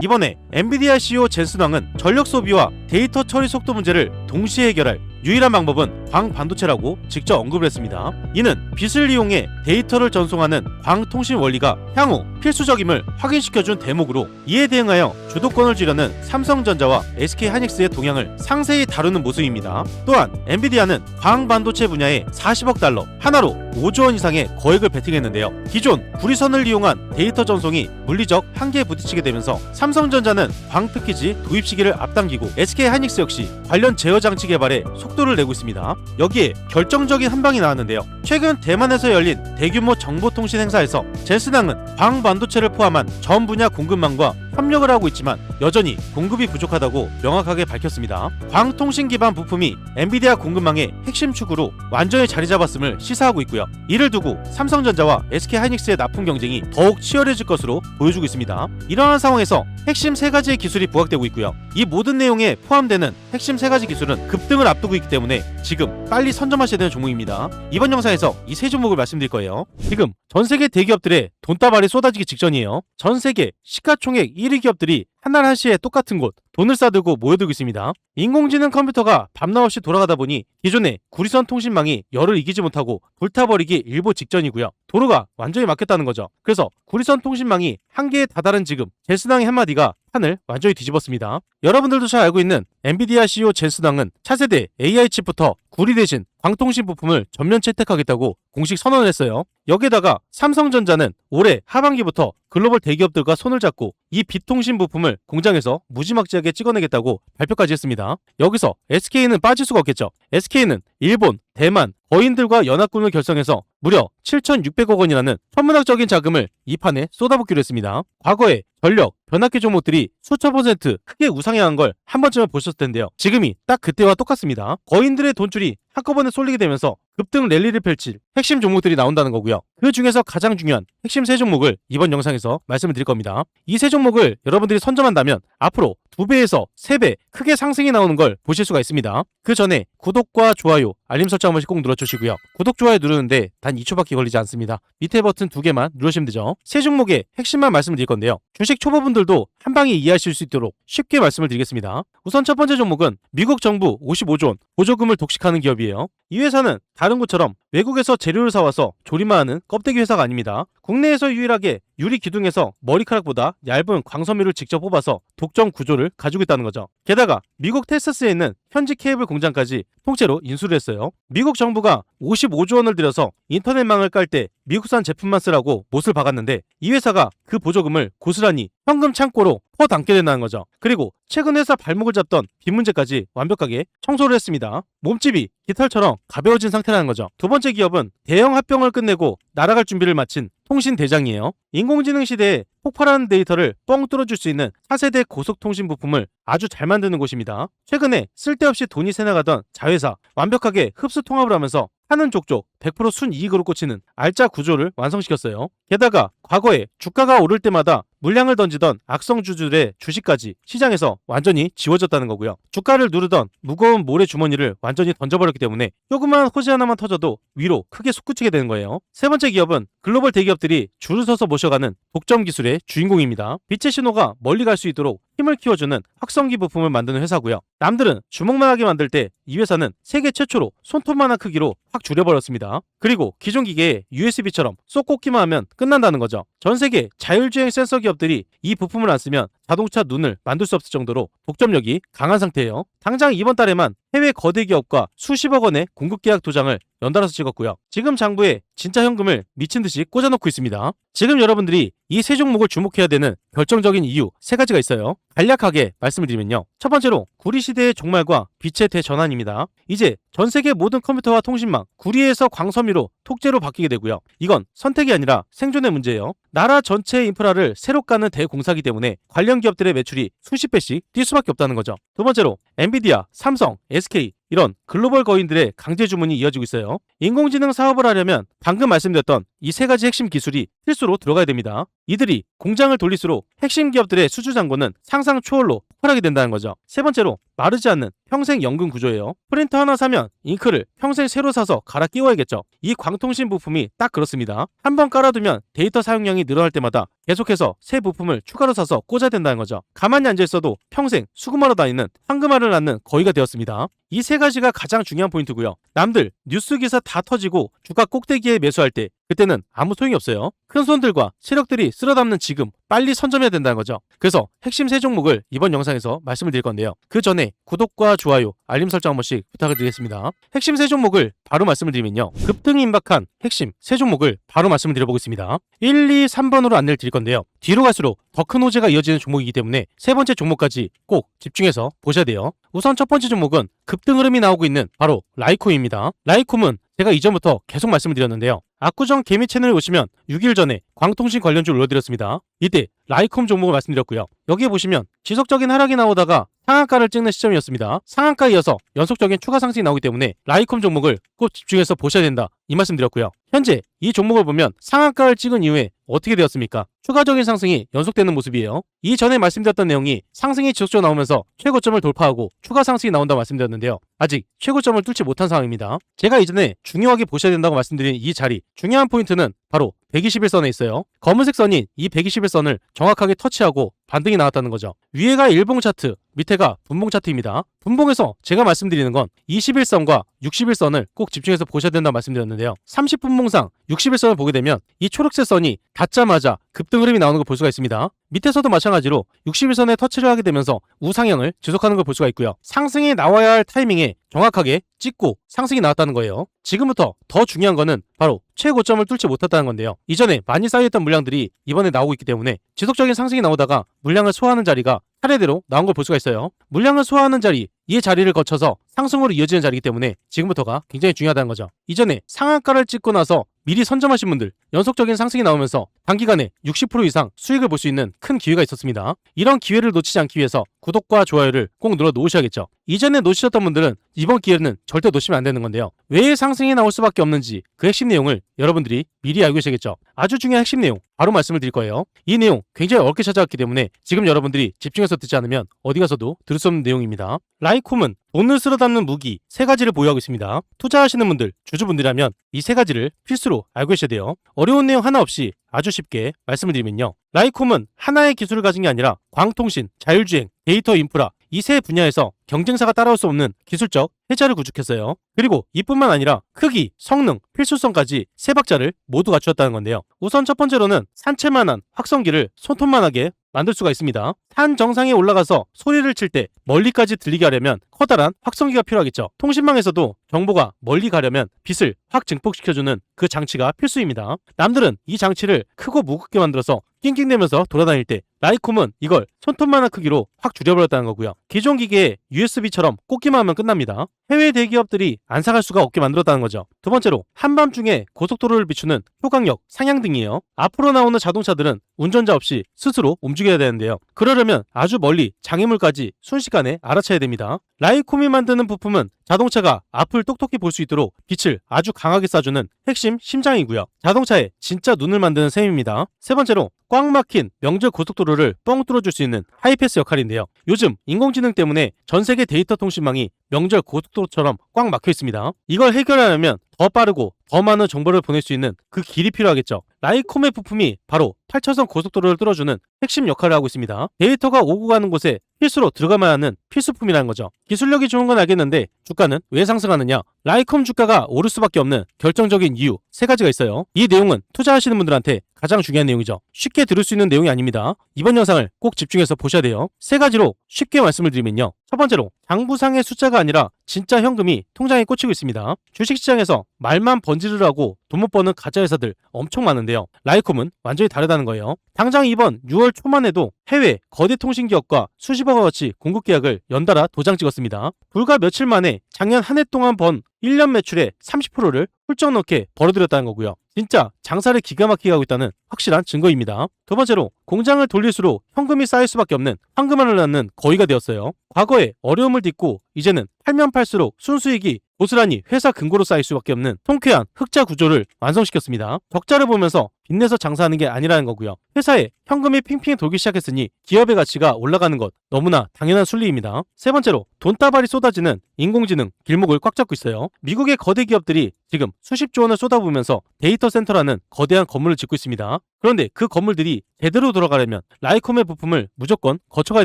이번에 엔비디아 CEO 젠슨 황은 전력 소비와 데이터 처리 속도 문제를 동시에 해결할 유일한 방법은 광반도체라고 직접 언급을 했습니다. 이는 빛을 이용해 데이터를 전송하는 광통신 원리가 향후 필수적임을 확인시켜준 대목으로, 이에 대응하여 주도권을 쥐려는 삼성전자와 SK하이닉스의 동향을 상세히 다루는 모습입니다. 또한 엔비디아는 광반도체 분야에 40억 달러, 하나로 5조 원 이상의 거액을 베팅했는데요. 기존 구리선을 이용한 데이터 전송이 물리적 한계에 부딪히게 되면서 삼성전자는 광패키지 도입 시기를 앞당기고, SK하이닉스 역시 관련 제어 장치 개발에 속도를 내고 있습니다. 여기에 결정적인 한방이 나왔는데요. 최근 대만에서 열린 대규모 정보통신 행사에서 젠슨 황은 광반도체를 포함한 전 분야 공급망과 협력을 하고 있지만 여전히 공급이 부족하다고 명확하게 밝혔습니다. 광통신 기반 부품이 엔비디아 공급망의 핵심 축으로 완전히 자리 잡았음을 시사하고 있고요. 이를 두고 삼성전자와 SK하이닉스의 납품 경쟁이 더욱 치열해질 것으로 보여주고 있습니다. 이러한 상황에서 핵심 3가지의 기술이 부각되고 있고요. 이 모든 내용에 포함되는 핵심 3가지 기술은 급등을 앞두고 있기 때문에 지금 빨리 선점하셔야 되는 종목입니다. 이번 영상에서 이 3종목을 말씀드릴 거예요. 지금 전세계 대기업들의 돈다발이 쏟아지기 직전이에요. 전세계 시가총액 1위 기업들이 한날 한시에 똑같은 곳 돈을 싸들고 모여들고 있습니다. 인공지능 컴퓨터가 밤낮 없이 돌아가다 보니 기존의 구리선 통신망이 열을 이기지 못하고 불타버리기 일보 직전이고요. 도로가 완전히 막혔다는 거죠. 그래서 구리선 통신망이 한계에 다다른 지금 젠슨 황의 한마디가 판을 완전히 뒤집었습니다. 여러분들도 잘 알고 있는 엔비디아 CEO 젠슨 황은 차세대 AI 칩부터 구리 대신 광통신 부품을 전면 채택하겠다고 공식 선언을 했어요. 여기에다가 삼성전자는 올해 하반기부터 글로벌 대기업들과 손을 잡고 이 빛통신 부품을 공장에서 무지막지하게 찍어내겠다고 발표까지 했습니다. 여기서 SK는 빠질 수가 없겠죠. SK는 일본, 대만, 거인들과 연합군을 결성해서 무려 7,600억 원이라는 천문학적인 자금을 이 판에 쏟아붓기로 했습니다. 과거에 전력, 변압기 종목들이 수천 % 크게 우상향한 걸 한 번쯤은 보셨을 텐데요. 지금이 딱 그때와 똑같습니다. 거인들의 돈줄이 한꺼번에 쏠리게 되면서 급등 랠리를 펼칠 핵심 종목들이 나온다는 거고요. 그 중에서 가장 중요한 핵심 3종목을 이번 영상에서 말씀을 드릴 겁니다. 이 3종목을 여러분들이 선점한다면 앞으로 2배에서 3배 크게 상승이 나오는 걸 보실 수가 있습니다. 그 전에 구독과 좋아요, 알림 설정 한 번씩 꼭 눌러주시고요. 구독, 좋아요 누르는데 단 2초밖에 걸리지 않습니다. 밑에 버튼 2개만 누르시면 되죠. 3종목의 핵심만 말씀드릴 건데요. 주식 초보분들도 한 방에 이해하실 수 있도록 쉽게 말씀을 드리겠습니다. 우선 첫 번째 종목은 미국 정부 55조 원 보조금을 독식하는 기업이에요. 이 회사는 다른 곳처럼 외국에서 재료를 사와서 조립만 하는 껍데기 회사가 아닙니다. 국내에서 유일하게 유리 기둥에서 머리카락보다 얇은 광섬유를 직접 뽑아서 독점 구조를 가지고 있다는 거죠. 게다가 미국 텍사스에 있는 현지 케이블 공장까지 통째로 인수를 했어요. 미국 정부가 55조 원을 들여서 인터넷망을 깔 때 미국산 제품만 쓰라고 못을 박았는데 이 회사가 그 보조금을 고스란히 현금 창고로 퍼담게 된다는 거죠. 그리고 최근 회사 발목을 잡던 빚 문제까지 완벽하게 청소를 했습니다. 몸집이 깃털처럼 가벼워진 상태라는 거죠. 두 번째 기업은 대형 합병을 끝내고 날아갈 준비를 마친 통신 대장이에요. 인공지능 시대에 폭발하는 데이터를 뻥 뚫어줄 수 있는 차세대 고속통신 부품을 아주 잘 만드는 곳입니다. 최근에 쓸데없이 돈이 새나가던 자회사 완벽하게 흡수 통합을 하면서 하는 족족 100% 순이익으로 꽂히는 알짜 구조를 완성시켰어요. 게다가 과거에 주가가 오를 때마다 물량을 던지던 악성주주들의 주식까지 시장에서 완전히 지워졌다는 거고요. 주가를 누르던 무거운 모래 주머니를 완전히 던져버렸기 때문에 조그만 호재 하나만 터져도 위로 크게 솟구치게 되는 거예요. 세 번째 기업은 글로벌 대기업들이 줄을 서서 모셔가는 독점 기술의 주인공입니다. 빛의 신호가 멀리 갈 수 있도록 힘을 키워주는 확성기 부품을 만드는 회사고요. 남들은 주먹만 하게 만들 때 이 회사는 세계 최초로 손톱만한 크기로 확 줄여버렸습니다. 그리고 기존 기계에 USB처럼 쏙 꽂기만 하면 끝난다는 거죠. 전 세계 자율주행 센서 기업들이 이 부품을 안 쓰면 자동차 눈을 만들 수 없을 정도로 독점력이 강한 상태예요. 당장 이번 달에만 해외 거대 기업과 수십억 원의 공급 계약 도장을 연달아서 찍었고요. 지금 장부에 진짜 현금을 미친 듯이 꽂아놓고 있습니다. 지금 여러분들이 이 3종목을 주목해야 되는 결정적인 이유 3가지가 있어요. 간략하게 말씀을 드리면요. 첫 번째로 구리 시대의 종말과 빛의 대전환입니다. 이제 전 세계 모든 컴퓨터와 통신망 구리에서 광섬유로 톡재로 바뀌게 되고요. 이건 선택이 아니라 생존의 문제예요. 나라 전체의 인프라를 새로 까는 대공사기 때문에 관련 기업들의 매출이 수십 배씩 뛸 수밖에 없다는 거죠. 두 번째로 엔비디아, 삼성, SK 이런 글로벌 거인들의 강제 주문이 이어지고 있어요. 인공지능 사업을 하려면 방금 말씀드렸던 이 세 가지 핵심 기술이 필수로 들어가야 됩니다. 이들이 공장을 돌릴수록 핵심 기업들의 수주 잔고는 상상 초월로 폭발하게 된다는 거죠. 세 번째로 마르지 않는 평생 연금 구조예요. 프린터 하나 사면 잉크를 평생 새로 사서 갈아 끼워야겠죠. 이 광통신 부품이 딱 그렇습니다. 한번 깔아두면 데이터 사용량이 늘어날 때마다 계속해서 새 부품을 추가로 사서 꽂아야 된다는 거죠. 가만히 앉아 있어도 평생 수금하러 다니는 황금알을 낳는 거위가 되었습니다. 이 세 가지가 가장 중요한 포인트고요. 남들 뉴스 기사 다 터지고 주가 꼭대기에 매수할 때 그때는 아무 소용이 없어요. 큰 손들과 세력들이 쓸어담는 지금 빨리 선점해야 된다는 거죠. 그래서 핵심 세 종목을 이번 영상에서 말씀을 드릴 건데요. 그 전에 구독과 좋아요, 알림 설정 한 번씩 부탁을 드리겠습니다. 핵심 세 종목을 바로 말씀을 드리면요. 급등이 임박한 핵심 세 종목을 바로 말씀을 드려보겠습니다. 1, 2, 3번으로 안내를 드릴 건데요. 뒤로 갈수록 더 큰 호재가 이어지는 종목이기 때문에 세 번째 종목까지 꼭 집중해서 보셔야 돼요. 우선 첫 번째 종목은 급등 흐름이 나오고 있는 바로 라이콤입니다. 라이콤은 제가 이전부터 계속 말씀을 드렸는데요. 압구정 개미 채널에 오시면 6일 전에 광통신 관련주를 올려드렸습니다. 이때 라이콤 종목을 말씀드렸고요. 여기에 보시면 지속적인 하락이 나오다가 상한가를 찍는 시점이었습니다. 상한가에 이어서 연속적인 추가 상승이 나오기 때문에 라이콤 종목을 꼭 집중해서 보셔야 된다 이 말씀 드렸고요. 현재 이 종목을 보면 상한가를 찍은 이후에 어떻게 되었습니까? 추가적인 상승이 연속되는 모습이에요. 이전에 말씀드렸던 내용이 상승이 지속적으로 나오면서 최고점을 돌파하고 추가 상승이 나온다고 말씀드렸는데요. 아직 최고점을 뚫지 못한 상황입니다. 제가 이전에 중요하게 보셔야 된다고 말씀드린 이 자리, 중요한 포인트는 바로 121선에 있어요. 검은색 선인 이 121선을 정확하게 터치하고 반등이 나왔다는 거죠. 위에가 일봉 차트, 밑에가 분봉 차트입니다. 분봉에서 제가 말씀드리는 건 21선과 61선을 꼭 집중해서 보셔야 된다고 말씀드렸는데요. 30분봉상 61선을 보게 되면 이 초록색 선이 닿자마자 급등 흐름이 나오는 걸 볼 수가 있습니다. 밑에서도 마찬가지로 61선에 터치를 하게 되면서 우상향을 지속하는 걸 볼 수가 있고요. 상승이 나와야 할 타이밍에 정확하게 찍고 상승이 나왔다는 거예요. 지금부터 더 중요한 거는 바로 최고점을 뚫지 못했다는 건데요. 이전에 많이 쌓여있던 물량들이 이번에 나오고 있기 때문에 지속적인 상승이 나오다가 물량을 소화하는 자리가 차례대로 나온 걸 볼 수가 있어요. 물량을 소화하는 자리, 이 자리를 거쳐서 상승으로 이어지는 자리이기 때문에 지금부터가 굉장히 중요하다는 거죠. 이전에 상한가를 찍고 나서 미리 선점하신 분들 연속적인 상승이 나오면서 단기간에 60% 이상 수익을 볼 수 있는 큰 기회가 있었습니다. 이런 기회를 놓치지 않기 위해서 구독과 좋아요를 꼭 눌러 놓으셔야겠죠. 이전에 놓치셨던 분들은 이번 기회는 절대 놓치면 안 되는 건데요. 왜 상승이 나올 수밖에 없는지 그 핵심 내용을 여러분들이 미리 알고 계셔야겠죠. 아주 중요한 핵심 내용 바로 말씀을 드릴 거예요. 이 내용 굉장히 어렵게 찾아왔기 때문에 지금 여러분들이 집중해서 듣지 않으면 어디 가서도 들을 수 없는 내용입니다. 라이콤은 돈을 쓸어담는 무기 세 가지를 보유하고 있습니다. 투자하시는 분들, 주주분들이라면 이 세 가지를 필수로 알고 계셔야 돼요. 어려운 내용 하나 없이 아주 쉽게 말씀을 드리면요. 라이콤은 하나의 기술을 가진 게 아니라 광통신, 자율주행, 데이터 인프라 이 세 분야에서 경쟁사가 따라올 수 없는 기술적 해자를 구축했어요. 그리고 이뿐만 아니라 크기, 성능, 필수성까지 세 박자를 모두 갖추었다는 건데요. 우선 첫 번째로는 산채만한 확성기를 손톱만하게 만들 수가 있습니다. 산 정상에 올라가서 소리를 칠 때 멀리까지 들리게 하려면 커다란 확성기가 필요하겠죠. 통신망에서도 정보가 멀리 가려면 빛을 확 증폭시켜주는 그 장치가 필수입니다. 남들은 이 장치를 크고 무겁게 만들어서 낑낑대면서 돌아다닐 때 라이콤은 이걸 손톱만한 크기로 확 줄여버렸다는 거고요. 기존 기계에 USB처럼 꽂기만 하면 끝납니다. 해외 대기업들이 안 사갈 수가 없게 만들었다는 거죠. 두 번째로 한밤중에 고속도로를 비추는 효광역 상향등이에요. 앞으로 나오는 자동차들은 운전자 없이 스스로 움직여야 되는데요. 그러려면 아주 멀리 장애물까지 순식간에 알아차야 됩니다. 라이콤이 만드는 부품은 자동차가 앞을 똑똑히 볼 수 있도록 빛을 아주 강하게 쏴주는 핵심 심장이고요. 자동차의 진짜 눈을 만드는 셈입니다. 세 번째로 꽉 막힌 명절 고속도로를 뻥 뚫어줄 수 있는 하이패스 역할인데요. 요즘 인공지능 때문에 전 세계 데이터 통신망이 명절 고속도로처럼 꽉 막혀 있습니다. 이걸 해결하려면 더 빠르고 더 많은 정보를 보낼 수 있는 그 길이 필요하겠죠. 라이콤의 부품이 바로 8차선 고속도로를 뚫어주는 핵심 역할을 하고 있습니다. 데이터가 오고 가는 곳에 필수로 들어가만 하는 필수품이라는 거죠. 기술력이 좋은 건 알겠는데 주가는 왜 상승하느냐? 라이콤 주가가 오를 수밖에 없는 결정적인 이유 세 가지가 있어요. 이 내용은 투자하시는 분들한테 가장 중요한 내용이죠. 쉽게 들을 수 있는 내용이 아닙니다. 이번 영상을 꼭 집중해서 보셔야 돼요. 세 가지로 쉽게 말씀을 드리면요. 첫 번째로 장부상의 숫자가 아니라 진짜 현금이 통장에 꽂히고 있습니다. 주식시장에서 말만 번지르르 하고 돈 못 버는 가짜 회사들 엄청 많은데요. 라이콤은 완전히 다르다는 거예요. 당장 이번 6월 초만 해도 해외 거대 통신기업과 수십억 원어치 공급 계약을 연달아 도장 찍었습니다. 불과 며칠 만에 작년 한 해 동안 번 1년 매출의 30%를 훌쩍 넘게 벌어들였다는 거고요. 진짜 장사를 기가 막히게 하고 있다는 확실한 증거입니다. 두 번째로 공장을 돌릴수록 현금이 쌓일 수밖에 없는 황금알을 낳는 거위가 되었어요. 과거에 어려움을 딛고 이제는 팔면 팔수록 순수익이 고스란히 회사 금고로 쌓일 수밖에 없는 통쾌한 흑자 구조를 완성시켰습니다. 적자를 보면서 빚내서 장사하는 게 아니라는 거고요. 회사에 현금이 핑핑 돌기 시작했으니 기업의 가치가 올라가는 것 너무나 당연한 순리입니다. 세 번째로 돈다발이 쏟아지는 인공지능 길목을 꽉 잡고 있어요. 미국의 거대 기업들이 지금 수십조 원을 쏟아부으면서 데이터 센터라는 거대한 건물을 짓고 있습니다. 그런데 그 건물들이 제대로 돌아가려면 라이콤의 부품을 무조건 거쳐가야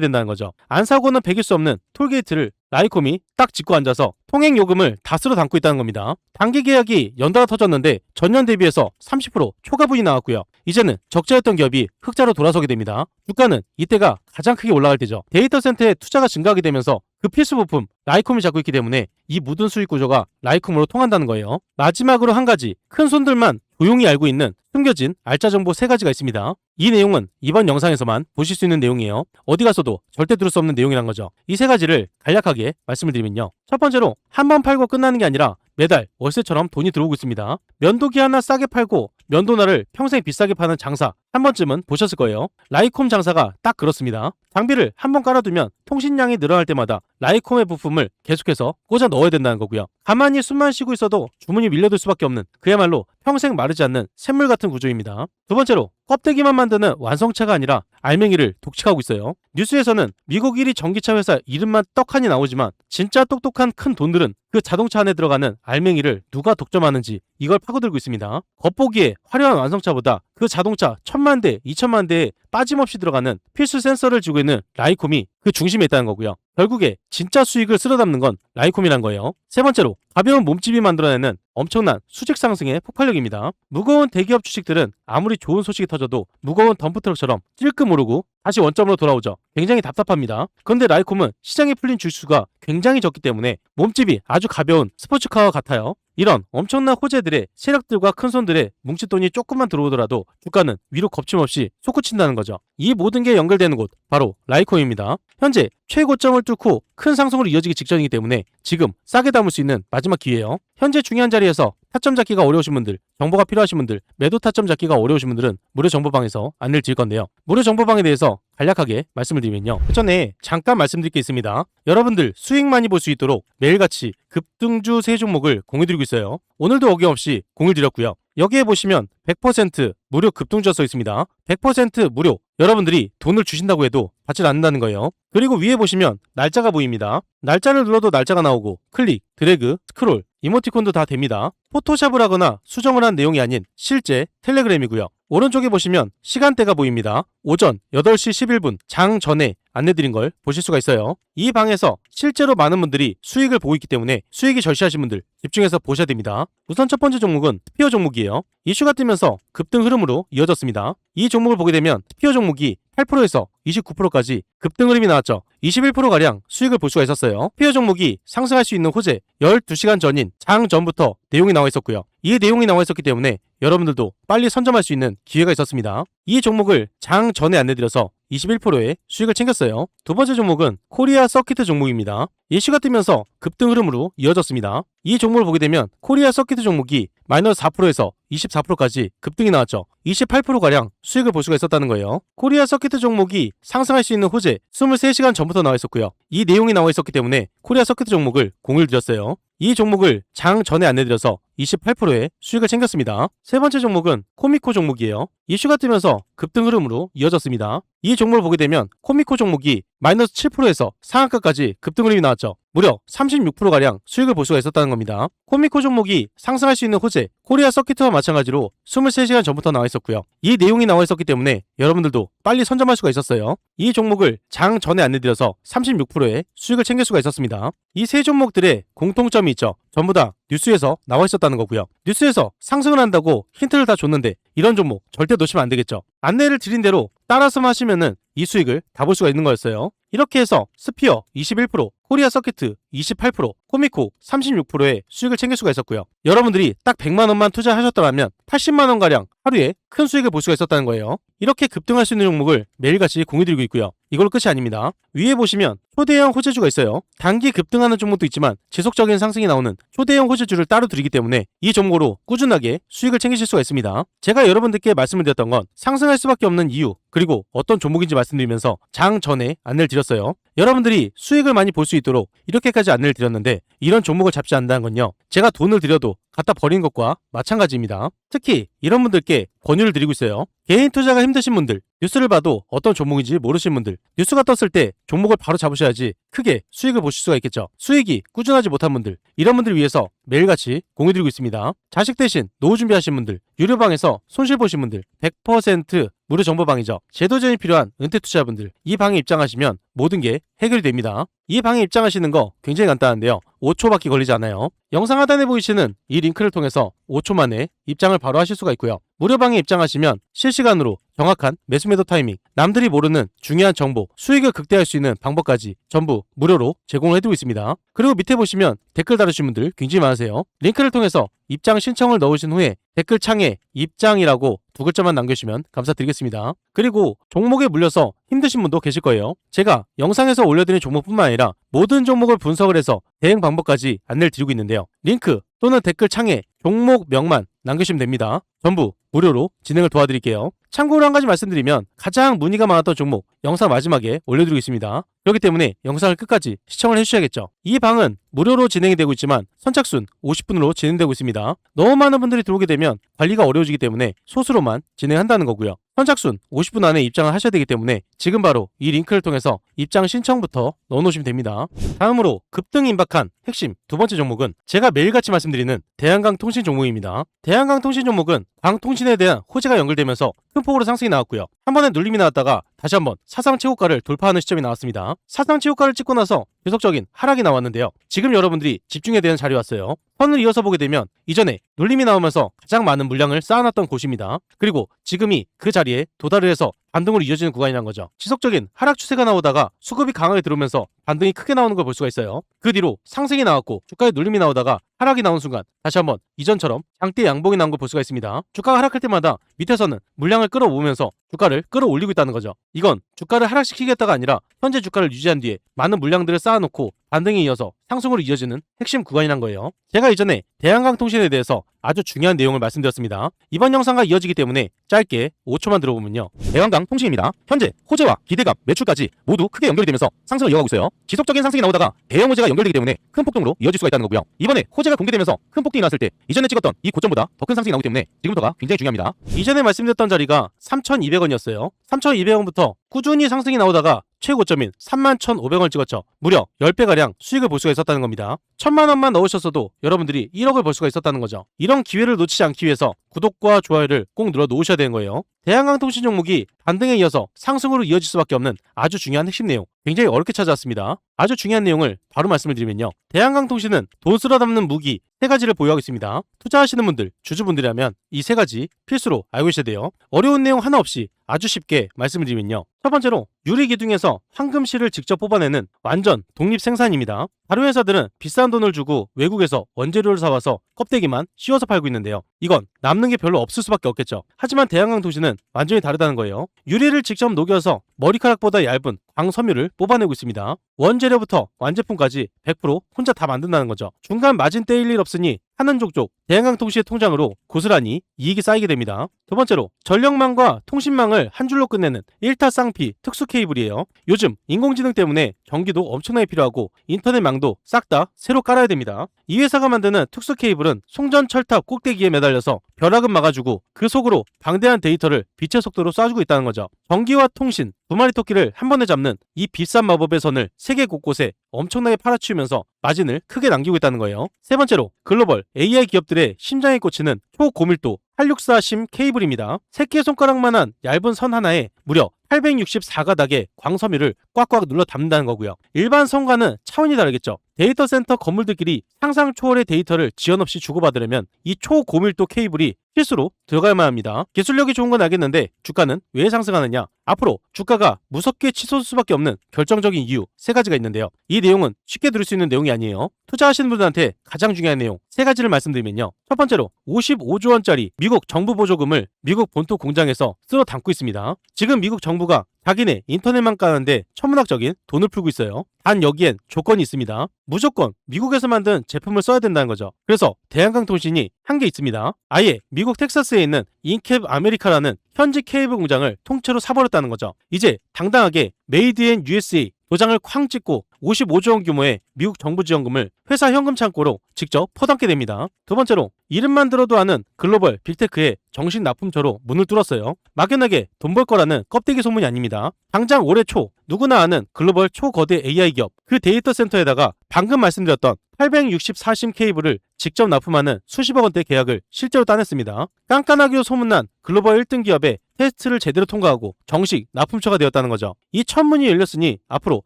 된다는 거죠. 안 사고는 배길 수 없는 톨게이트를 라이콤이 딱 짚고 앉아서 통행 요금을 다 쓸어 담고 있다는 겁니다. 단기 계약이 연달아 터졌는데 전년 대비해서 30% 초과분이 나왔고요. 이제는 적자였던 기업이 흑자로 돌아서게 됩니다. 주가는 이때가 가장 크게 올라갈 때죠. 데이터 센터에 투자가 증가하게 되면서 그 필수 부품 라이콤이 잡고 있기 때문에 이 묻은 수익 구조가 라이콤으로 통한다는 거예요. 마지막으로 한 가지 큰 손들만 조용히 알고 있는 숨겨진 알짜 정보 3가지가 있습니다. 이 내용은 이번 영상에서만 보실 수 있는 내용이에요. 어디 가서도 절대 들을 수 없는 내용이란 거죠. 이 3가지를 간략하게 말씀을 드리면요. 첫 번째로 한 번 팔고 끝나는 게 아니라 매달 월세처럼 돈이 들어오고 있습니다. 면도기 하나 싸게 팔고 면도날을 평생 비싸게 파는 장사 한 번쯤은 보셨을 거예요. 라이콤 장사가 딱 그렇습니다. 장비를 한 번 깔아두면 통신량이 늘어날 때마다 라이콤의 부품을 계속해서 꽂아 넣어야 된다는 거고요. 가만히 숨만 쉬고 있어도 주문이 밀려들 수밖에 없는 그야말로 평생 마르지 않는 샘물 같은 구조입니다. 두 번째로 껍데기만 만드는 완성차가 아니라 알맹이를 독식하고 있어요. 뉴스에서는 미국 1위 전기차 회사 이름만 떡하니 나오지만 진짜 똑똑한 큰 돈들은 그 자동차 안에 들어가는 알맹이를 누가 독점하는지 이걸 파고들고 있습니다. 겉보기에 화려한 완성차보다 그 자동차 1000만 대, 2000만 대에 빠짐없이 들어가는 필수 센서를 쥐고 있는 라이콤이 그 중심에 있다는 거고요. 결국에 진짜 수익을 쓸어담는 건 라이콤이란 거예요. 세 번째로 가벼운 몸집이 만들어내는 엄청난 수직 상승의 폭발력입니다. 무거운 대기업 주식들은 아무리 좋은 소식이 터져도 무거운 덤프트럭처럼 찔끔 오르고 다시 원점으로 돌아오죠. 굉장히 답답합니다. 그런데 라이콤은 시장에 풀린 주수가 굉장히 적기 때문에 몸집이 아주 가벼운 스포츠카와 같아요. 이런 엄청난 호재들의 세력들과 큰손들의 뭉칫돈이 조금만 들어오더라도 주가는 위로 겁침없이 솟구친다는 거죠. 이 모든 게 연결되는 곳 바로 라이콤입니다. 현재 최고점을 뚫고 큰 상승으로 이어지기 직전이기 때문에 지금 싸게 담을 수 있는 마지막 기회예요. 현재 중요한 자리에서 타점 잡기가 어려우신 분들, 정보가 필요하신 분들, 매도 타점 잡기가 어려우신 분들은 무료 정보방에서 안내를 드릴 건데요. 무료 정보방에 대해서 간략하게 말씀을 드리면요. 그 전에 잠깐 말씀드릴 게 있습니다. 여러분들 수익 많이 볼 수 있도록 매일같이 급등주 3종목을 공유드리고 있어요. 오늘도 어김없이 공유 드렸고요. 여기에 보시면 100% 무료 급등주가 써 있습니다. 100% 무료. 여러분들이 돈을 주신다고 해도 받지 않는다는 거예요. 그리고 위에 보시면 날짜가 보입니다. 날짜를 눌러도 날짜가 나오고 클릭, 드래그, 스크롤, 이모티콘도 다 됩니다. 포토샵을 하거나 수정을 한 내용이 아닌 실제 텔레그램이고요. 오른쪽에 보시면 시간대가 보입니다. 오전 8시 11분 장 전에 안내드린 걸 보실 수가 있어요. 이 방에서 실제로 많은 분들이 수익을 보고 있기 때문에 수익이 절실하신 분들 집중해서 보셔야 됩니다. 우선 첫 번째 종목은 스피어 종목이에요. 이슈가 뜨면서 급등 흐름으로 이어졌습니다. 이 종목을 보게 되면 스피어 종목이 8%에서 29%까지 급등 흐름이 나왔죠. 21%가량 수익을 볼 수가 있었어요. 스피어 종목이 상승할 수 있는 호재 12시간 전인 장 전부터 내용이 나와 있었고요. 이 내용이 나와 있었기 때문에 여러분들도 빨리 선점할 수 있는 기회가 있었습니다. 이 종목을 장 전에 안내드려서 21%의 수익을 챙겼어요. 두 번째 종목은 코리아 서키트 종목입니다. 이슈가 뜨면서 급등 흐름으로 이어졌습니다. 이 종목을 보게 되면 코리아 서키트 종목이 마이너스 4%에서 24%까지 급등이 나왔죠. 28%가량 수익을 볼 수가 있었다는 거예요. 코리아 서키트 종목이 상승할 수 있는 호재 23시간 전부터 나와 있었고요. 이 내용이 나와 있었기 때문에 코리아 서키트 종목을 공유를 드렸어요. 이 종목을 장 전에 안내드려서 28%의 수익을 챙겼습니다. 세 번째 종목은 코미코 종목이에요. 이슈가 뜨면서 급등 흐름으로 이어졌습니다. 이 종목을 보게 되면 코미코 종목이 마이너스 7%에서 상한가까지 급등 흐름이 나왔죠. 무려 36%가량 수익을 볼 수가 있었다는 겁니다. 코미코 종목이 상승할 수 있는 호재 코리아 서키트와 마찬가지로 23시간 전부터 나와 있었고요. 이 내용이 나와 있었기 때문에 여러분들도 빨리 선점할 수가 있었어요. 이 종목을 장 전에 안내드려서 36%의 수익을 챙길 수가 있었습니다. 이 세 종목들의 공통점이 있죠. 전부 다 뉴스에서 나와 있었다는 거고요. 뉴스에서 상승을 한다고 힌트를 다 줬는데 이런 종목 절대 놓치면 안 되겠죠. 안내를 드린 대로 따라서만 하시면은 이 수익을 다 볼 수가 있는 거였어요. 이렇게 해서 스피어 21%, 코리아 서키트 28%, 코미코 36%의 수익을 챙길 수가 있었고요. 여러분들이 딱 100만 원만 투자하셨더라면 80만 원가량 하루에 큰 수익을 볼 수가 있었다는 거예요. 이렇게 급등할 수 있는 종목을 매일같이 공유드리고 있고요. 이걸로 끝이 아닙니다. 위에 보시면 초대형 호재주가 있어요. 단기 급등하는 종목도 있지만 지속적인 상승이 나오는 초대형 호재주를 따로 드리기 때문에 이 종목으로 꾸준하게 수익을 챙기실 수가 있습니다. 제가 여러분들께 말씀을 드렸던 건 상승할 수밖에 없는 이유 그리고 어떤 종목인지 말씀드리면서 장 전에 안내를 드렸어요. 여러분들이 수익을 많이 볼 수 있도록 이렇게까지 여기까지 안내를 드렸는데 이런 종목을 잡지 않는다는 건요, 제가 돈을 들여도 갖다 버린 것과 마찬가지입니다. 특히 이런 분들께 권유를 드리고 있어요. 개인 투자가 힘드신 분들, 뉴스를 봐도 어떤 종목인지 모르신 분들, 뉴스가 떴을 때 종목을 바로 잡으셔야지 크게 수익을 보실 수가 있겠죠. 수익이 꾸준하지 못한 분들, 이런 분들 위해서 매일같이 공유드리고 있습니다. 자식 대신 노후 준비하신 분들, 유료방에서 손실 보신 분들, 100% 무료 정보방이죠. 제도 지원이 필요한 은퇴 투자분들, 이 방에 입장하시면 모든 게 해결이 됩니다. 이 방에 입장하시는 거 굉장히 간단한데요, 5초밖에 걸리지 않아요. 영상 하단에 보이시는 이 링크를 통해서 5초 만에 입장을 바로 하실 수가 있고요. 무료방에 입장하시면 실시간으로 정확한 매수 매도 타이밍, 남들이 모르는 중요한 정보, 수익을 극대화할 수 있는 방법까지 전부 무료로 제공을 해드리고 있습니다. 그리고 밑에 보시면 댓글 달으신 분들 굉장히 많으세요. 링크를 통해서 입장 신청을 넣으신 후에 댓글 창에 입장이라고 2글자만 남겨주시면 감사드리겠습니다. 그리고 종목에 물려서 힘드신 분도 계실 거예요. 제가 영상에서 올려드린 종목뿐만 아니라 모든 종목을 분석을 해서 대응 방법까지 안내를 드리고 있는데요. 링크 또는 댓글 창에 종목명만 남겨주시면 됩니다. 전부 무료로 진행을 도와드릴게요. 참고로 한 가지 말씀드리면 가장 문의가 많았던 종목 영상 마지막에 올려드리고 있습니다. 그렇기 때문에 영상을 끝까지 시청을 해주셔야겠죠. 이 방은 무료로 진행이 되고 있지만 선착순 50분으로 진행되고 있습니다. 너무 많은 분들이 들어오게 되면 관리가 어려워지기 때문에 소수로만 진행한다는 거고요. 선착순 50분 안에 입장을 하셔야 되기 때문에 지금 바로 이 링크를 통해서 입장 신청부터 넣어놓으시면 됩니다. 다음으로 급등 임박한 핵심 두 번째 종목은 제가 매일같이 말씀드리는 대한강통신 종목입니다. 대한강통신 종목은 광통신에 대한 호재가 연결되면서 큰 폭으로 상승이 나왔고요. 한 번에 눌림이 나왔다가 다시 한번 사상 최고가를 돌파하는 시점이 나왔습니다. 사상 최고가를 찍고 나서 계속적인 하락이 나왔는데요. 지금 여러분들이 집중해야 되는 자리에 왔어요. 선을 이어서 보게 되면 이전에 눌림이 나오면서 가장 많은 물량을 쌓아놨던 곳입니다. 그리고 지금이 그 자리에 도달을 해서 반등으로 이어지는 구간이란 거죠. 지속적인 하락 추세가 나오다가 수급이 강하게 들어오면서 반등이 크게 나오는 걸 볼 수가 있어요. 그 뒤로 상승이 나왔고 주가에 눌림이 나오다가 하락이 나온 순간 다시 한번 이전처럼 장대 양봉이 나온 걸 볼 수가 있습니다. 주가가 하락할 때마다 밑에서는 물량을 끌어모으면서 주가를 끌어올리고 있다는 거죠. 이건 주가를 하락시키겠다가 아니라 현재 주가를 유지한 뒤에 많은 물량들을 쌓아놓고 반등에 이어서 상승으로 이어지는 핵심 구간이란 거예요. 제가 이전에 대한강통신에 대해서 아주 중요한 내용을 말씀드렸습니다. 이번 영상과 이어지기 때문에 짧게 5초만 들어보면요. 대한강통신입니다. 현재 호재와 기대감, 매출까지 모두 크게 연결이 되면서 상승을 이어가고 있어요. 지속적인 상승이 나오다가 대형 호재가 연결되기 때문에 큰 폭등으로 이어질 수가 있다는 거고요. 이번에 호재가 공개되면서 큰 폭등이 났을 때 이전에 찍었던 이 고점보다 더 큰 상승이 나오기 때문에 지금부터가 굉장히 중요합니다. 이전에 말씀드렸던 자리가 3,200원이었어요. 3,200원부터 꾸준히 상승이 나오다가 최고점인 31,500원을 찍었죠. 무려 10배가량 수익을 볼 수가 있었다는 겁니다. 1,000만원만 넣으셨어도 여러분들이 1억을 벌 수가 있었다는 거죠. 이런 기회를 놓치지 않기 위해서 구독과 좋아요를 꼭 눌러 놓으셔야 되는 거예요. 대한강통신 종목이 반등에 이어서 상승으로 이어질 수밖에 없는 아주 중요한 핵심 내용, 굉장히 어렵게 찾아왔습니다. 아주 중요한 내용을 바로 말씀을 드리면요. 대한강통신은 돈 쓸어 담는 무기 3가지를 보유하고 있습니다. 투자하시는 분들, 주주분들이라면 이 3가지 필수로 알고 계셔야 돼요. 어려운 내용 하나 없이 아주 쉽게 말씀을 드리면요. 첫 번째로 유리기둥에서 황금실을 직접 뽑아내는 완전 독립 생산입니다. 다른 회사들은 비싼 돈을 주고 외국에서 원재료를 사와서 껍데기만 씌워서 팔고 있는데요. 이건 남는 게 별로 없을 수밖에 없겠죠. 하지만 대한강통신은 완전히 다르다는 거예요. 유리를 직접 녹여서 머리카락보다 얇은 광섬유를 뽑아내고 있습니다. 원재료부터 완제품까지 100% 혼자 다 만든다는 거죠. 중간 마진 떼일 일 없으니 하는 족족 대한강통신의 통장으로 고스란히 이익이 쌓이게 됩니다. 두 번째로 전력망과 통신망을 한 줄로 끝내는 1타 쌍피 특수 케이블이에요. 요즘 인공지능 때문에 전기도 엄청나게 필요하고 인터넷망도 싹 다 새로 깔아야 됩니다. 이 회사가 만드는 특수 케이블은 송전 철탑 꼭대기에 매달려서 벼락은 막아주고 그 속으로 방대한 데이터를 빛의 속도로 쏴주고 있다는 거죠. 전기와 통신, 두 마리 토끼를 한 번에 잡는 이 비싼 마법의 선을 세계 곳곳에 엄청나게 팔아치우면서 마진을 크게 남기고 있다는 거예요. 세 번째로 글로벌 AI 기업들의 심장에 꽂히는 초고밀도 864심 케이블입니다. 새끼손가락만한 얇은 선 하나에 무려 864가닥의 광섬유를 꽉꽉 눌러 담는다는 거고요. 일반 선과는 차원이 다르겠죠. 데이터 센터 건물들끼리 상상 초월의 데이터를 지연 없이 주고받으려면 이 초고밀도 케이블이 필수로 들어가야만 합니다. 기술력이 좋은 건 알겠는데 주가는 왜 상승하느냐? 앞으로 주가가 무섭게 치솟을 수밖에 없는 결정적인 이유 3가지가 있는데요. 이 내용은 쉽게 들을 수 있는 내용이 아니에요. 투자하시는 분들한테 가장 중요한 내용 3가지를 말씀드리면요. 첫 번째로 55조 원짜리 미국 정부 보조금을 미국 본토 공장에서 쓸어 담고 있습니다. 지금 미국 정부가 자기네 인터넷만 까는데 천문학적인 돈을 풀고 있어요. 단 여기엔 조건이 있습니다. 무조건 미국에서 만든 제품을 써야 된다는 거죠. 그래서 대한강통신이 한 게 있습니다. 아예 미국 텍사스에 있는 인캡 아메리카라는 현지 케이블 공장을 통째로 사버렸다는 거죠. 이제 당당하게 메이드 인 USA 도장을 쾅 찍고 55조 원 규모의 미국 정부 지원금을 회사 현금 창고로 직접 퍼담게 됩니다. 두 번째로 이름만 들어도 아는 글로벌 빅테크의 정신 납품처로 문을 뚫었어요. 막연하게 돈 벌 거라는 껍데기 소문이 아닙니다. 당장 올해 초 누구나 아는 글로벌 초거대 AI 기업 그 데이터 센터에다가 방금 말씀드렸던 864심 케이블을 직접 납품하는 수십억 원대 계약을 실제로 따냈습니다. 깐깐하기로 소문난 글로벌 1등 기업의 테스트를 제대로 통과하고 정식 납품처가 되었다는 거죠. 이 천문이 열렸으니 앞으로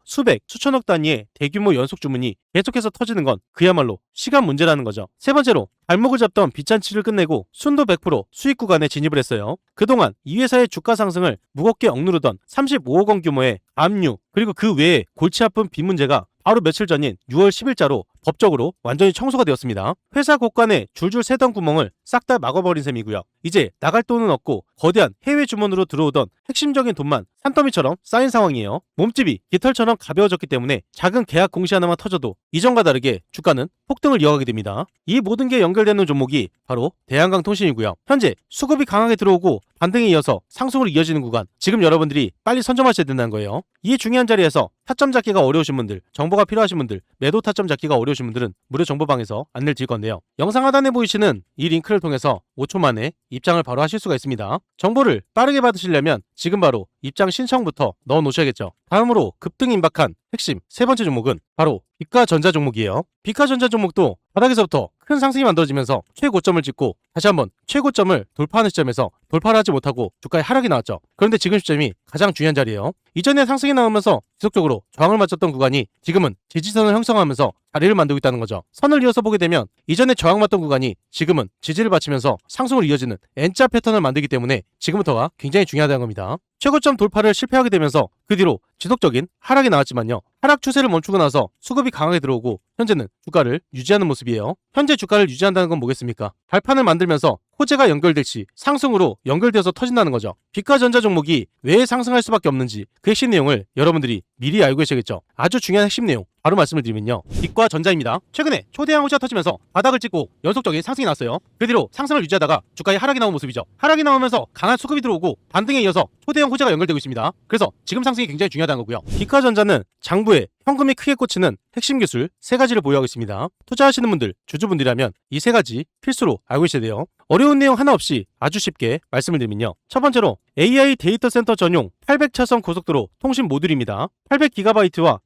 수백, 수천억 단위의 대규모 연속 주문이 계속해서 터지는 건 그야말로 시간 문제라는 거죠. 세 번째로 발목을 잡던 빚잔치를 끝내고 순도 100% 수익 구간에 진입을 했어요. 그동안 이 회사의 주가 상승을 무겁게 억누르던 35억 원 규모의 압류 그리고 그 외에 골치 아픈 빚 문제가 바로 며칠 전인 6월 10일자로 법적으로 완전히 청소가 되었습니다. 회사 곳간에 줄줄 새던 구멍을 싹 다 막아버린 셈이고요. 이제 나갈 돈은 없고 거대한 해외 주문으로 들어오던 핵심적인 돈만 산더미처럼 쌓인 상황이에요. 몸집이 깃털처럼 가벼워졌기 때문에 작은 계약 공시 하나만 터져도 이전과 다르게 주가는 폭등을 이어가게 됩니다. 이 모든 게 연결되는 종목이 바로 대한강통신이고요. 현재 수급이 강하게 들어오고 반등에 이어서 상승으로 이어지는 구간, 지금 여러분들이 빨리 선점하셔야 된다는 거예요. 이 중요한 자리에서 타점 잡기가 어려우신 분들, 정보가 필요하신 분들, 매도 타점 잡기가 어려우신 분들은 무료 정보방에서 안내를 드릴 건데요. 영상 하단에 보이시는 이 링크를 통해서 5초 만에 입장을 바로 하실 수가 있습니다. 정보를 빠르게 받으시려면 지금 바로 입장 신청부터 넣어 놓으셔야겠죠. 다음으로 급등 임박한 핵심 세 번째 종목은 바로 비가전자 종목이에요. 비가전자 종목도 바닥에서부터 큰 상승이 만들어지면서 최고점을 찍고 다시 한번 최고점을 돌파하는 시점에서 돌파를 하지 못하고 주가의 하락이 나왔죠. 그런데 지금 시점이 가장 중요한 자리예요. 이전에 상승이 나오면서 지속적으로 저항을 맞췄던 구간이 지금은 지지선을 형성하면서 자리를 만들고 있다는 거죠. 선을 이어서 보게 되면 이전에 저항 맞던 구간이 지금은 지지를 받치면서 상승으로 이어지는 N자 패턴을 만들기 때문에 지금부터가 굉장히 중요하다는 겁니다. 최고점 돌파를 실패하게 되면서 그 뒤로 지속적인 하락이 나왔지만요. 하락 추세를 멈추고 나서 수급이 강하게 들어오고 현재는 주가를 유지하는 모습이에요. 현재 주가를 유지한다는 건 뭐겠습니까? 발판을 만들면서 호재가 연결될 시 상승으로 연결되어서 터진다는 거죠. 비가전자 종목이 왜 상승할 수밖에 없는지 그 핵심 내용을 여러분들이 미리 알고 계셔야겠죠. 아주 중요한 핵심 내용 바로 말씀을 드리면요. 빛과전자입니다. 최근에 초대형 호재가 터지면서 바닥을 찍고 연속적인 상승이 나왔어요. 그 뒤로 상승을 유지하다가 주가에 하락이 나온 모습이죠. 하락이 나오면서 강한 수급이 들어오고 반등에 이어서 초대형 호재가 연결되고 있습니다. 그래서 지금 상승이 굉장히 중요하다는 거고요. 비가전자는 장부에 현금이 크게 꽂히는 핵심 기술 세 가지를 보유하고 있습니다. 투자하시는 분들, 주주분들이라면 이 세 가지 필수로 알고 계셔야 돼요. 어려운 내용 하나 없이 아주 쉽게 말씀을 드리면요. 첫 번째로 AI 데이터 센터 전용 800차선 고속도로 통신 모듈입니다. 800GB와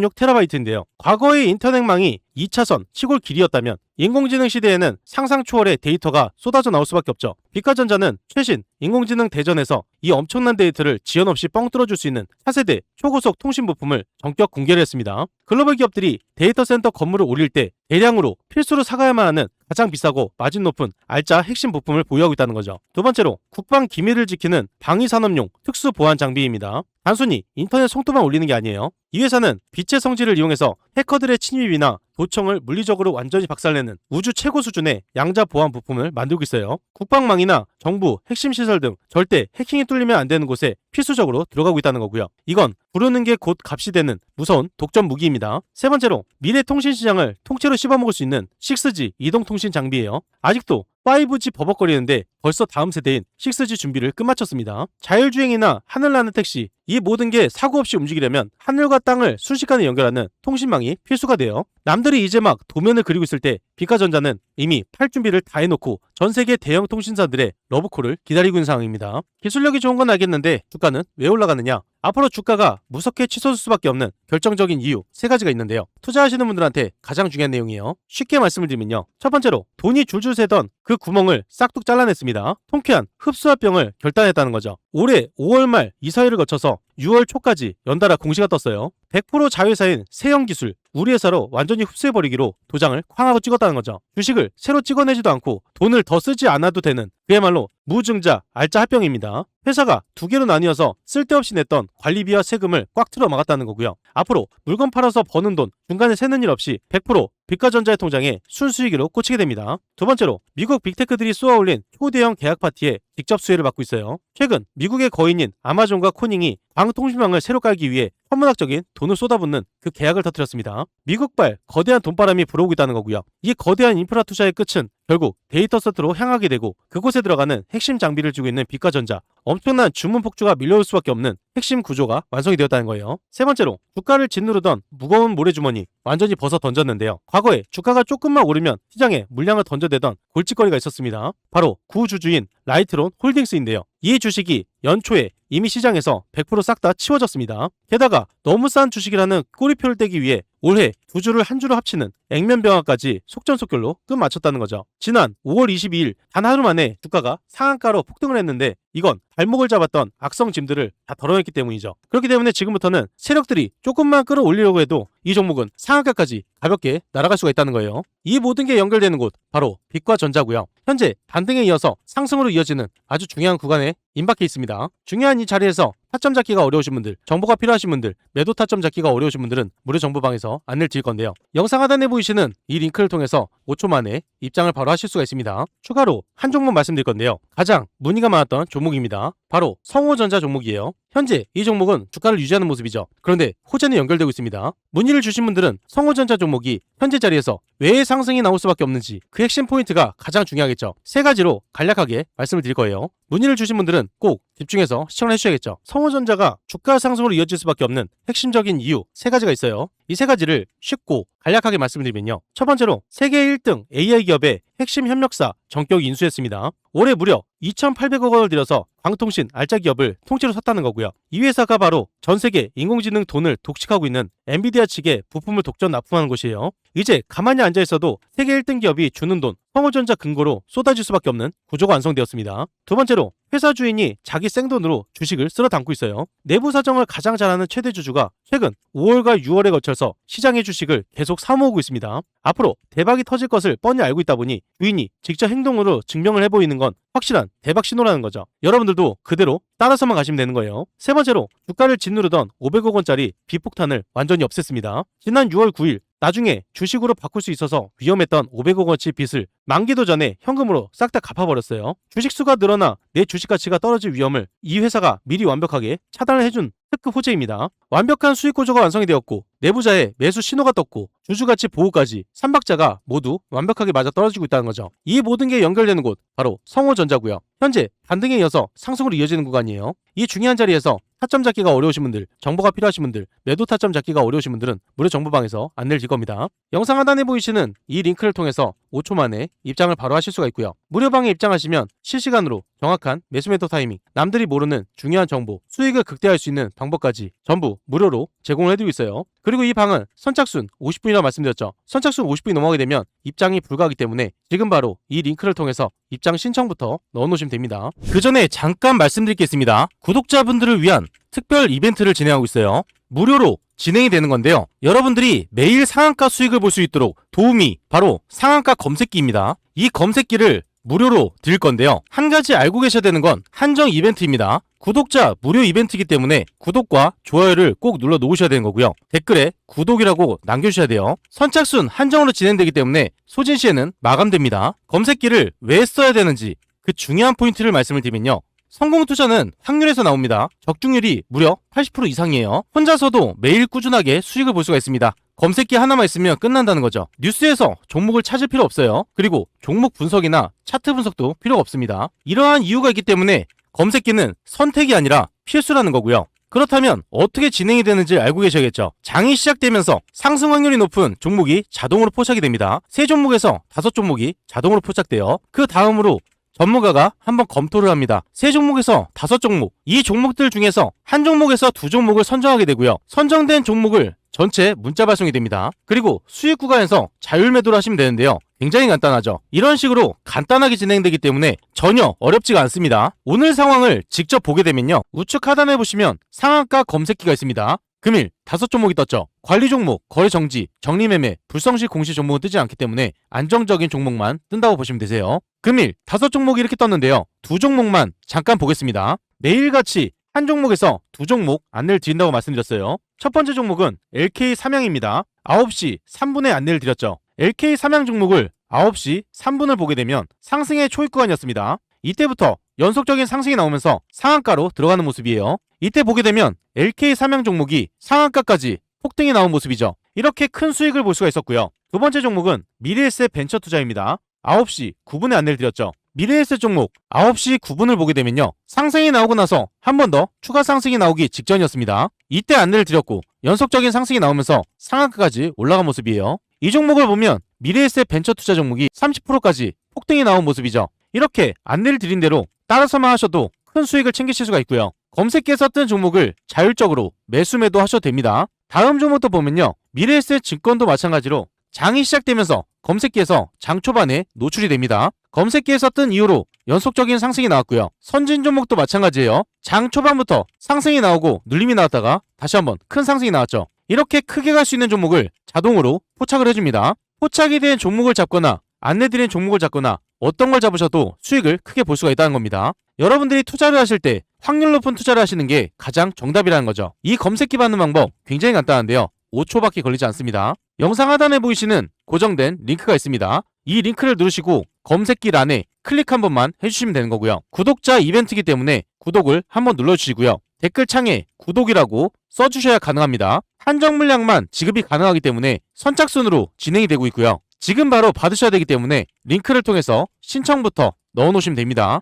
1.6TB인데요. 과거의 인터넷망이 2차선 시골 길이었다면 인공지능 시대에는 상상 초월의 데이터가 쏟아져 나올 수밖에 없죠. 비가전자는 최신 인공지능 대전에서 이 엄청난 데이터를 지연 없이 뻥 뚫어줄 수 있는 차세대 초고속 통신 부품을 전격 공개를 했습니다. 글로벌 기업들이 데이터 센터 건물을 올릴 때 대량으로 필수로 사가야만 하는 가장 비싸고 마진 높은 알짜 핵심 부품을 보유하고 있다는 거죠. 두 번째로 국방 기밀을 지키는 방위산업용 특수 보안 장비입니다. 단순히 인터넷 송토만 올리는 게 아니에요. 이 회사는 빛의 성질을 이용해서 해커들의 침입이나 도청을 물리적으로 완전히 박살내는 우주 최고 수준의 양자 보안 부품을 만들고 있어요. 국방망이나 정부, 핵심 시설 등 절대 해킹이 뚫리면 안 되는 곳에 필수적으로 들어가고 있다는 거고요. 이건 부르는 게 곧 값이 되는 무서운 독점 무기입니다. 세 번째로 미래 통신 시장을 통째로 씹어먹을 수 있는 6G 이동통신 장비예요. 아직도 5G 버벅거리는데 벌써 다음 세대인 6G 준비를 끝마쳤습니다. 자율주행이나 하늘나는 택시, 이 모든 게 사고 없이 움직이려면 하늘과 땅을 순식간에 연결하는 통신망이 필수가 돼요. 남들이 이제 막 도면을 그리고 있을 때 비가전자는 이미 팔 준비를 다 해놓고 전 세계 대형 통신사들의 러브콜을 기다리고 있는 상황입니다. 기술력이 좋은 건 알겠는데 주가는 왜 올라가느냐? 앞으로 주가가 무섭게 치솟을 수밖에 없는 결정적인 이유 세 가지가 있는데요. 투자하시는 분들한테 가장 중요한 내용이에요. 쉽게 말씀을 드리면요. 첫 번째로 돈이 줄줄 새던 그 구멍을 싹둑 잘라냈습니다. 통쾌한 흡수합병을 결단했다는 거죠. 올해 5월 말 이사회를 거쳐서 6월 초까지 연달아 공시가 떴어요. 100% 자회사인 세영기술, 우리 회사로 완전히 흡수해버리기로 도장을 쾅 하고 찍었다는 거죠. 주식을 새로 찍어내지도 않고 돈을 더 쓰지 않아도 되는 그야말로 무증자 알짜 합병입니다. 회사가 두 개로 나뉘어서 쓸데없이 냈던 관리비와 세금을 꽉 틀어 막았다는 거고요. 앞으로 물건 팔아서 버는 돈 중간에 새는 일 없이 100% 비가전자의 통장에 순수익으로 꽂히게 됩니다. 두 번째로 미국 빅테크들이 쏘아올린 초대형 계약 파티에 직접 수혜를 받고 있어요. 최근 미국의 거인인 아마존과 코닝이 방통신망을 새로 깔기 위해 천문학적인 돈을 쏟아붓는 그 계약을 터뜨렸습니다. 미국발 거대한 돈바람이 불어오고 있다는 거고요. 이 거대한 인프라 투자의 끝은 결국 데이터 센터로 향하게 되고 그곳에 들어가는 핵심 장비를 쥐고 있는 빛과 전자, 엄청난 주문 폭주가 밀려올 수밖에 없는 핵심 구조가 완성이 되었다는 거예요. 세 번째로 주가를 짓누르던 무거운 모래주머니 완전히 벗어 던졌는데요. 과거에 주가가 조금만 오르면 시장에 물량을 던져대던 골칫거리가 있었습니다. 바로 구주주인 라이트론 홀딩스인데요. 이 주식이 연초에 이미 시장에서 100% 싹 다 치워졌습니다. 게다가 너무 싼 주식이라는 꼬리표를 떼기 위해 올해 두 주를 한 주로 합치는 액면병합까지 속전속결로 끝마쳤다는 거죠. 지난 5월 22일 단 하루 만에 주가가 상한가로 폭등을 했는데 이건 발목을 잡았던 악성 짐들을 다 덜어냈기 때문이죠. 그렇기 때문에 지금부터는 세력들이 조금만 끌어올리려고 해도 이 종목은 상한가까지 가볍게 날아갈 수가 있다는 거예요. 이 모든 게 연결되는 곳 바로 빛과 전자고요. 현재 반등에 이어서 상승으로 이어지는 아주 중요한 구간에 임박해 있습니다. 중요한 이 자리에서 타점 잡기가 어려우신 분들, 정보가 필요하신 분들, 매도 타점 잡기가 어려우신 분들은 무료 정보방에서 안내를 드릴 건데요. 영상 하단에 보이시는 이 링크를 통해서 5초 만에 입장을 바로 하실 수가 있습니다. 추가로 한 종목 말씀드릴 건데요. 가장 문의가 많았던 종목입니다. 바로 성호전자 종목이에요. 현재 이 종목은 주가를 유지하는 모습이죠. 그런데 호재는 연결되고 있습니다. 문의를 주신 분들은 성호전자 종목이 현재 자리에서 왜 상승이 나올 수밖에 없는지 그 핵심 포인트가 가장 중요하겠죠. 세 가지로 간략하게 말씀을 드릴 거예요. 문의를 주신 분들은 꼭 집중해서 시청을 해주셔야겠죠. 성호전자가 주가 상승으로 이어질 수밖에 없는 핵심적인 이유 세 가지가 있어요. 이 세 가지를 쉽고 간략하게 말씀드리면요. 첫 번째로 세계 1등 AI 기업의 핵심 협력사 전격 인수했습니다. 올해 무려 2,800억 원을 들여서 광통신 알짜 기업을 통째로 샀다는 거고요. 이 회사가 바로 전 세계 인공지능 돈을 독식하고 있는 엔비디아 측에 부품을 독점 납품하는 곳이에요. 이제 가만히 앉아있어도 세계 1등 기업이 주는 돈 성호전자 근거로 쏟아질 수밖에 없는 구조가 완성되었습니다. 두 번째로 회사 주인이 자기 생돈으로 주식을 쓸어 담고 있어요. 내부 사정을 가장 잘 아는 최대 주주가 최근 5월과 6월에 걸쳐서 시장의 주식을 계속 사모으고 있습니다. 앞으로 대박이 터질 것을 뻔히 알고 있다 보니 주인이 직접 행동으로 증명을 해보이는 건 확실한 대박 신호라는 거죠. 여러분들도 그대로 따라서만 가시면 되는 거예요. 세 번째로 주가를 짓누르던 500억 원짜리 비폭탄을 완전히 없앴습니다. 지난 6월 9일 나중에 주식으로 바꿀 수 있어서 위험했던 500억 원치 빚을 만기도 전에 현금으로 싹 다 갚아버렸어요. 주식 수가 늘어나 내 주식 가치가 떨어질 위험을 이 회사가 미리 완벽하게 차단을 해준 특급 호재입니다. 완벽한 수익 구조가 완성이 되었고 내부자의 매수 신호가 떴고 주주가치 보호까지 3박자가 모두 완벽하게 맞아떨어지고 있다는 거죠. 이 모든 게 연결되는 곳 바로 성호전자고요. 현재 반등에 이어서 상승으로 이어지는 구간이에요. 이 중요한 자리에서 타점 잡기가 어려우신 분들, 정보가 필요하신 분들, 매도 타점 잡기가 어려우신 분들은 무료 정보방에서 안내를 드릴 겁니다. 영상 하단에 보이시는 이 링크를 통해서 5초 만에 입장을 바로 하실 수가 있고요. 무료방에 입장하시면 실시간으로 정확한 매수 매도 타이밍, 남들이 모르는 중요한 정보, 수익을 극대화할 수 있는 방법까지 전부 무료로 제공을 해드리고 있어요. 그리고 이 방은 선착순 50분이라고 말씀드렸죠. 선착순 50분이 넘어가게 되면 입장이 불가하기 때문에 지금 바로 이 링크를 통해서 입장 신청부터 넣어놓으시면 됩니다. 그 전에 잠깐 말씀드릴 게 있습니다. 구독자분들을 위한 특별 이벤트를 진행하고 있어요. 무료로 진행이 되는 건데요. 여러분들이 매일 상한가 수익을 볼 수 있도록 도움이 바로 상한가 검색기입니다. 이 검색기를 무료로 드릴 건데요. 한 가지 알고 계셔야 되는 건 한정 이벤트입니다. 구독자 무료 이벤트이기 때문에 구독과 좋아요를 꼭 눌러 놓으셔야 되는 거고요. 댓글에 구독이라고 남겨주셔야 돼요. 선착순 한정으로 진행되기 때문에 소진 시에는 마감됩니다. 검색기를 왜 써야 되는지 그 중요한 포인트를 말씀을 드리면요. 성공 투자는 확률에서 나옵니다. 적중률이 무려 80% 이상이에요. 혼자서도 매일 꾸준하게 수익을 볼 수가 있습니다. 검색기 하나만 있으면 끝난다는 거죠. 뉴스에서 종목을 찾을 필요 없어요. 그리고 종목 분석이나 차트 분석도 필요가 없습니다. 이러한 이유가 있기 때문에 검색기는 선택이 아니라 필수라는 거고요. 그렇다면 어떻게 진행이 되는지 알고 계셔야겠죠. 장이 시작되면서 상승 확률이 높은 종목이 자동으로 포착이 됩니다. 3종목에서 5종목이 자동으로 포착돼요. 그 다음으로 전문가가 한번 검토를 합니다. 3종목에서 5종목, 이 종목들 중에서 한 종목에서 2종목을 선정하게 되고요. 선정된 종목을 전체 문자 발송이 됩니다. 그리고 수익 구간에서 자율 매도를 하시면 되는데요. 굉장히 간단하죠. 이런 식으로 간단하게 진행되기 때문에 전혀 어렵지가 않습니다. 오늘 상황을 직접 보게 되면요. 우측 하단에 보시면 상한가 검색기가 있습니다. 금일 5종목이 떴죠. 관리 종목, 거래 정지, 정리매매, 불성실 공시 종목은 뜨지 않기 때문에 안정적인 종목만 뜬다고 보시면 되세요. 금일 5종목이 이렇게 떴는데요. 2종목만 잠깐 보겠습니다. 매일같이 한 종목에서 2종목 안내를 드린다고 말씀드렸어요. 첫 번째 종목은 LK 삼양입니다. 9시 3분에 안내를 드렸죠. LK 삼양 종목을 9시 3분을 보게 되면 상승의 초입 구간이었습니다. 이때부터 연속적인 상승이 나오면서 상한가로 들어가는 모습이에요. 이때 보게 되면 LK 삼양 종목이 상한가까지 폭등이 나온 모습이죠. 이렇게 큰 수익을 볼 수가 있었고요. 두 번째 종목은 미래에셋 벤처 투자입니다. 9시 9분에 안내를 드렸죠. 미래에셋 종목 9시 9분을 보게 되면요, 상승이 나오고 나서 한 번 더 추가 상승이 나오기 직전이었습니다. 이때 안내를 드렸고 연속적인 상승이 나오면서 상한가까지 올라간 모습이에요. 이 종목을 보면 미래에셋 벤처 투자 종목이 30%까지 폭등이 나온 모습이죠. 이렇게 안내를 드린 대로 따라서만 하셔도 큰 수익을 챙기실 수가 있고요. 검색기에서 뜬 종목을 자율적으로 매수 매도 하셔도 됩니다. 다음 종목도 보면요, 미래에셋 증권도 마찬가지로 장이 시작되면서 검색기에서 장 초반에 노출이 됩니다. 검색기에서 뜬 이후로 연속적인 상승이 나왔고요. 선진 종목도 마찬가지예요. 장 초반부터 상승이 나오고 눌림이 나왔다가 다시 한번 큰 상승이 나왔죠. 이렇게 크게 갈 수 있는 종목을 자동으로 포착을 해줍니다. 포착이 된 종목을 잡거나 안내드린 종목을 잡거나 어떤 걸 잡으셔도 수익을 크게 볼 수가 있다는 겁니다. 여러분들이 투자를 하실 때 확률 높은 투자를 하시는 게 가장 정답이라는 거죠. 이 검색기 받는 방법 굉장히 간단한데요, 5초밖에 걸리지 않습니다. 영상 하단에 보이시는 고정된 링크가 있습니다. 이 링크를 누르시고 검색길 안에 클릭 한 번만 해주시면 되는 거고요. 구독자 이벤트이기 때문에 구독을 한번 눌러주시고요. 댓글창에 구독이라고 써주셔야 가능합니다. 한정 물량만 지급이 가능하기 때문에 선착순으로 진행이 되고 있고요. 지금 바로 받으셔야 되기 때문에 링크를 통해서 신청부터 넣어놓으시면 됩니다.